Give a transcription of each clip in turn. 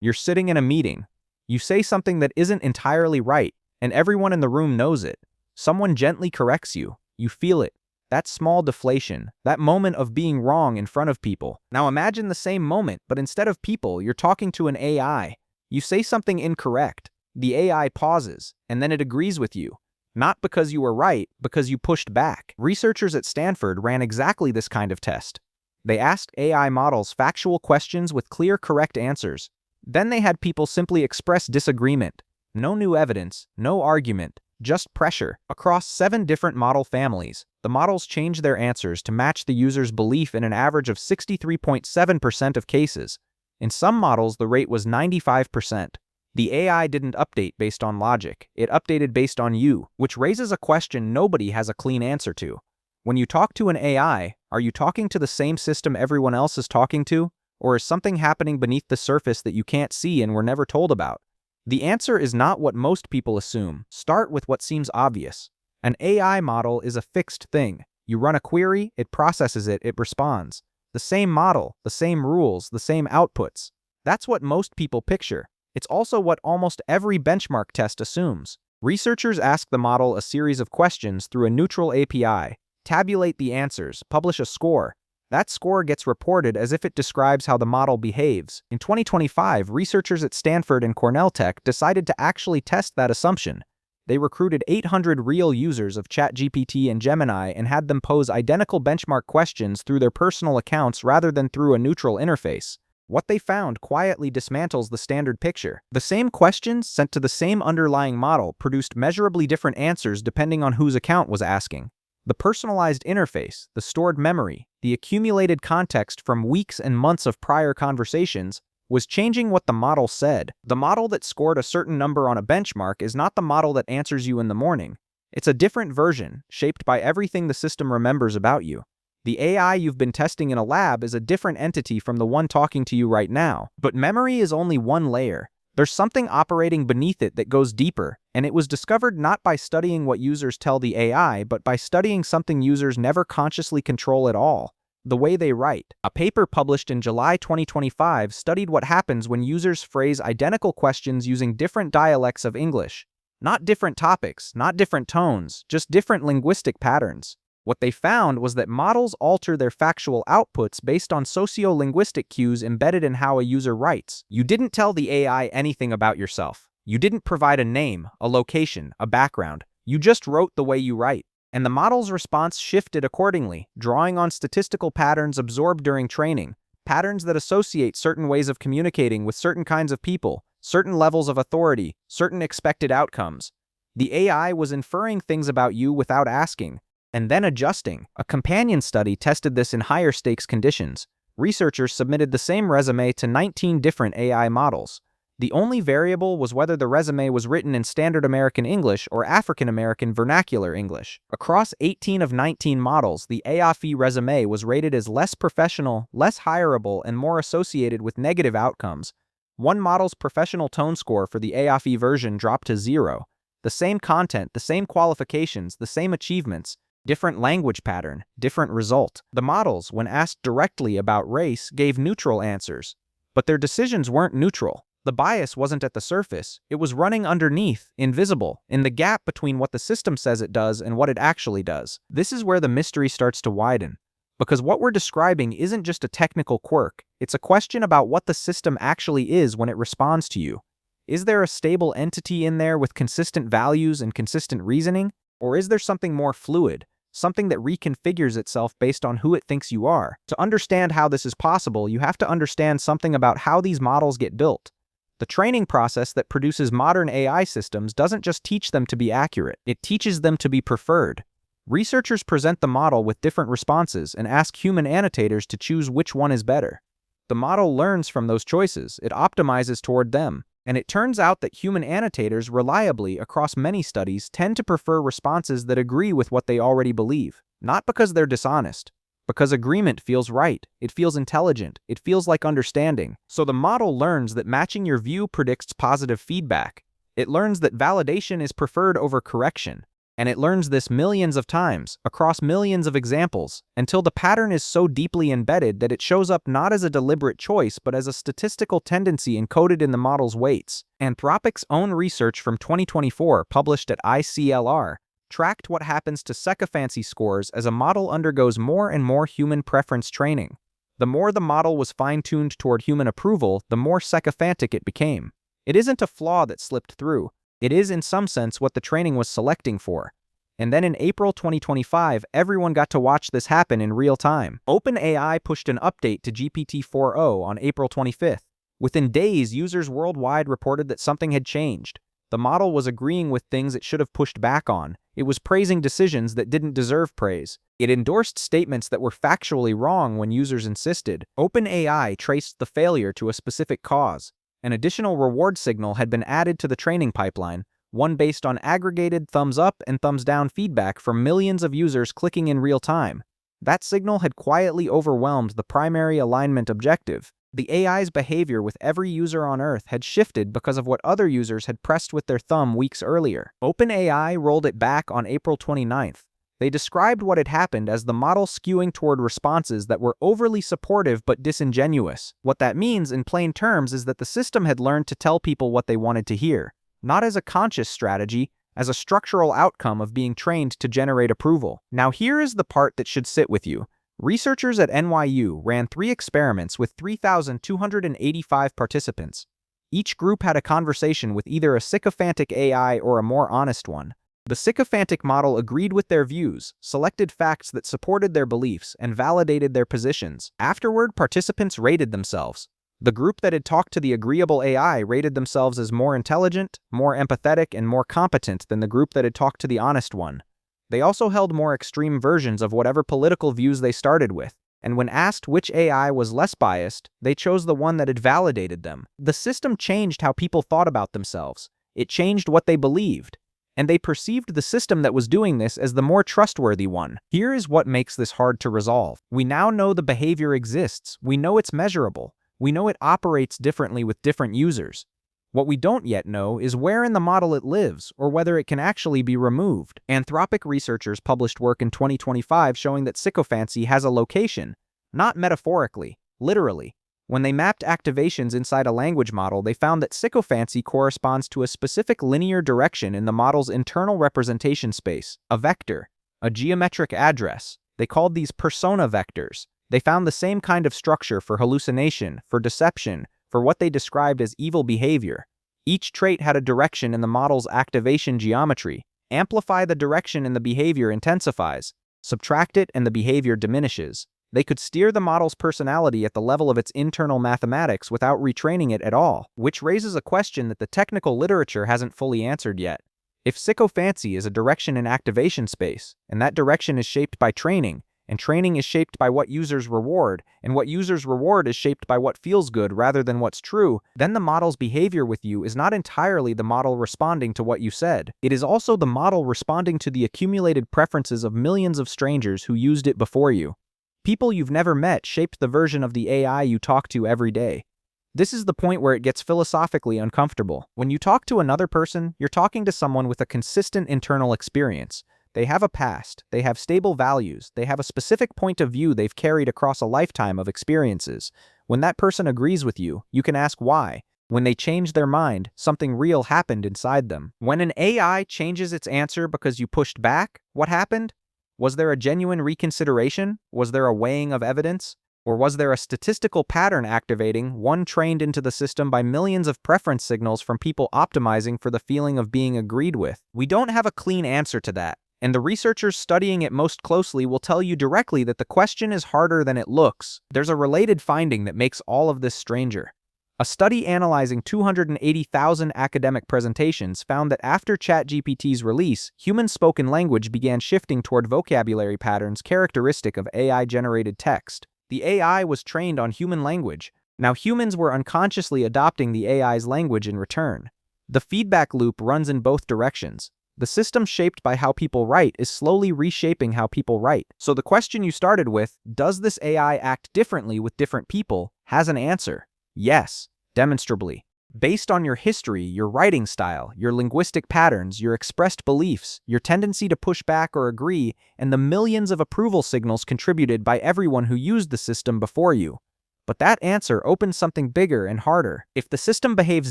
You're sitting in a meeting. You say something that isn't entirely right, and everyone in the room knows it. Someone gently corrects you. You feel it. That small deflation, that moment of being wrong in front of people. Now imagine the same moment, but instead of people, you're talking to an AI. You say something incorrect. The AI pauses, and then it agrees with you. Not because you were right, because you pushed back. Researchers at Stanford ran exactly this kind of test. They asked AI models factual questions with clear, correct answers. Then they had people simply express disagreement. No new evidence, no argument, just pressure. Across 7 different model families, the models changed their answers to match the user's belief in an average of 63.7% of cases. In some models, the rate was 95%. The AI didn't update based on logic, it updated based on you, which raises a question nobody has a clean answer to. When you talk to an AI, are you talking to the same system everyone else is talking to? Or is something happening beneath the surface that you can't see and were never told about? The answer is not what most people assume. Start with what seems obvious. An AI model is a fixed thing. You run a query, it processes it, it responds. The same model, the same rules, the same outputs. That's what most people picture. It's also what almost every benchmark test assumes. Researchers ask the model a series of questions through a neutral API, tabulate the answers, publish a score. That score gets reported as if it describes how the model behaves. In 2025, researchers at Stanford and Cornell Tech decided to actually test that assumption. They recruited 800 real users of ChatGPT and Gemini and had them pose identical benchmark questions through their personal accounts rather than through a neutral interface. What they found quietly dismantles the standard picture. The same questions sent to the same underlying model produced measurably different answers depending on whose account was asking. The personalized interface, the stored memory, the accumulated context from weeks and months of prior conversations was changing what the model said. The model that scored a certain number on a benchmark is not the model that answers you in the morning. It's a different version, shaped by everything the system remembers about you. The AI you've been testing in a lab is a different entity from the one talking to you right now. But memory is only one layer. There's something operating beneath it that goes deeper, and it was discovered not by studying what users tell the AI, but by studying something users never consciously control at all: the way they write. A paper published in July 2025 studied what happens when users phrase identical questions using different dialects of English. Not different topics, not different tones, just different linguistic patterns. What they found was that models alter their factual outputs based on sociolinguistic cues embedded in how a user writes. You didn't tell the AI anything about yourself. You didn't provide a name, a location, a background. You just wrote the way you write. And the model's response shifted accordingly, drawing on statistical patterns absorbed during training, patterns that associate certain ways of communicating with certain kinds of people, certain levels of authority, certain expected outcomes. The AI was inferring things about you without asking, and then adjusting. A companion study tested this in higher stakes conditions. Researchers submitted the same resume to 19 different AI models. The only variable was whether the resume was written in Standard American English or African American Vernacular English. Across 18 of 19 models, the AIFE resume was rated as less professional, less hireable, and more associated with negative outcomes. One model's professional tone score for the AIFE version dropped to 0. The same content, the same qualifications, the same achievements, different language pattern, different result. The models, when asked directly about race, gave neutral answers. But their decisions weren't neutral. The bias wasn't at the surface, it was running underneath, invisible, in the gap between what the system says it does and what it actually does. This is where the mystery starts to widen. Because what we're describing isn't just a technical quirk, it's a question about what the system actually is when it responds to you. Is there a stable entity in there with consistent values and consistent reasoning? Or is there something more fluid, something that reconfigures itself based on who it thinks you are? To understand how this is possible, you have to understand something about how these models get built. The training process that produces modern AI systems doesn't just teach them to be accurate, it teaches them to be preferred. Researchers present the model with different responses and ask human annotators to choose which one is better. The model learns from those choices, it optimizes toward them, and it turns out that human annotators reliably across many studies tend to prefer responses that agree with what they already believe. Not because they're dishonest, because agreement feels right, it feels intelligent, it feels like understanding. So the model learns that matching your view predicts positive feedback. It learns that validation is preferred over correction. And it learns this millions of times, across millions of examples, until the pattern is so deeply embedded that it shows up not as a deliberate choice but as a statistical tendency encoded in the model's weights. Anthropic's own research from 2024, published at ICLR, tracked what happens to sycophancy scores as a model undergoes more and more human preference training. The more the model was fine-tuned toward human approval, the more sycophantic it became. It isn't a flaw that slipped through. It is, in some sense, what the training was selecting for. And then in April 2025, everyone got to watch this happen in real time. OpenAI pushed an update to GPT-4o on April 25th. Within days, users worldwide reported that something had changed. The model was agreeing with things it should have pushed back on. It was praising decisions that didn't deserve praise. It endorsed statements that were factually wrong when users insisted. OpenAI traced the failure to a specific cause. An additional reward signal had been added to the training pipeline, one based on aggregated thumbs up and thumbs down feedback from millions of users clicking in real time. That signal had quietly overwhelmed the primary alignment objective. The AI's behavior with every user on Earth had shifted because of what other users had pressed with their thumb weeks earlier. OpenAI rolled it back on April 29th. They described what had happened as the model skewing toward responses that were overly supportive but disingenuous. What that means, in plain terms, is that the system had learned to tell people what they wanted to hear, not as a conscious strategy, as a structural outcome of being trained to generate approval. Now here is the part that should sit with you. Researchers at NYU ran 3 experiments with 3,285 participants. Each group had a conversation with either a sycophantic AI or a more honest one. The sycophantic model agreed with their views, selected facts that supported their beliefs, and validated their positions. Afterward, participants rated themselves. The group that had talked to the agreeable AI rated themselves as more intelligent, more empathetic, and more competent than the group that had talked to the honest one. They also held more extreme versions of whatever political views they started with, and when asked which AI was less biased, they chose the one that had validated them. The system changed how people thought about themselves. It changed what they believed. And they perceived the system that was doing this as the more trustworthy one. Here is what makes this hard to resolve. We now know the behavior exists. We know it's measurable. We know it operates differently with different users. What we don't yet know is where in the model it lives, or whether it can actually be removed. Anthropic researchers published work in 2025 showing that sycophancy has a location, not metaphorically, literally. When they mapped activations inside a language model, they found that sycophancy corresponds to a specific linear direction in the model's internal representation space, a vector, a geometric address. They called these persona vectors. They found the same kind of structure for hallucination, for deception, for what they described as evil behavior. Each trait had a direction in the model's activation geometry. Amplify the direction and the behavior intensifies. Subtract it and the behavior diminishes. They could steer the model's personality at the level of its internal mathematics without retraining it at all, which raises a question that the technical literature hasn't fully answered yet. If sycophancy is a direction in activation space, and that direction is shaped by training, and training is shaped by what users reward, and what users reward is shaped by what feels good rather than what's true, then the model's behavior with you is not entirely the model responding to what you said. It is also the model responding to the accumulated preferences of millions of strangers who used it before you. People you've never met shaped the version of the AI you talk to every day. This is the point where it gets philosophically uncomfortable. When you talk to another person, you're talking to someone with a consistent internal experience. They have a past, they have stable values, they have a specific point of view they've carried across a lifetime of experiences. When that person agrees with you, you can ask why. When they change their mind, something real happened inside them. When an AI changes its answer because you pushed back, what happened? Was there a genuine reconsideration? Was there a weighing of evidence? Or was there a statistical pattern activating, one trained into the system by millions of preference signals from people optimizing for the feeling of being agreed with? We don't have a clean answer to that, and the researchers studying it most closely will tell you directly that the question is harder than it looks. There's a related finding that makes all of this stranger. A study analyzing 280,000 academic presentations found that after ChatGPT's release, human spoken language began shifting toward vocabulary patterns characteristic of AI-generated text. The AI was trained on human language. Now humans were unconsciously adopting the AI's language in return. The feedback loop runs in both directions. The system shaped by how people write is slowly reshaping how people write. So the question you started with, does this AI act differently with different people, has an answer. Yes, demonstrably. Based on your history, your writing style, your linguistic patterns, your expressed beliefs, your tendency to push back or agree, and the millions of approval signals contributed by everyone who used the system before you. But that answer opens something bigger and harder. If the system behaves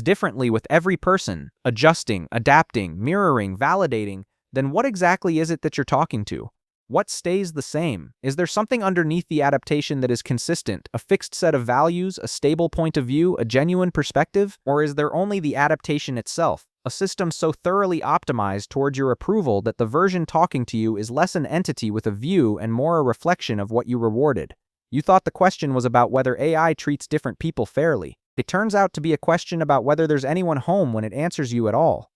differently with every person, adjusting, adapting, mirroring, validating, then what exactly is it that you're talking to? What stays the same? Is there something underneath the adaptation that is consistent, a fixed set of values, a stable point of view, a genuine perspective? Or is there only the adaptation itself, a system so thoroughly optimized towards your approval that the version talking to you is less an entity with a view and more a reflection of what you rewarded? You thought the question was about whether AI treats different people fairly. It turns out to be a question about whether there's anyone home when it answers you at all.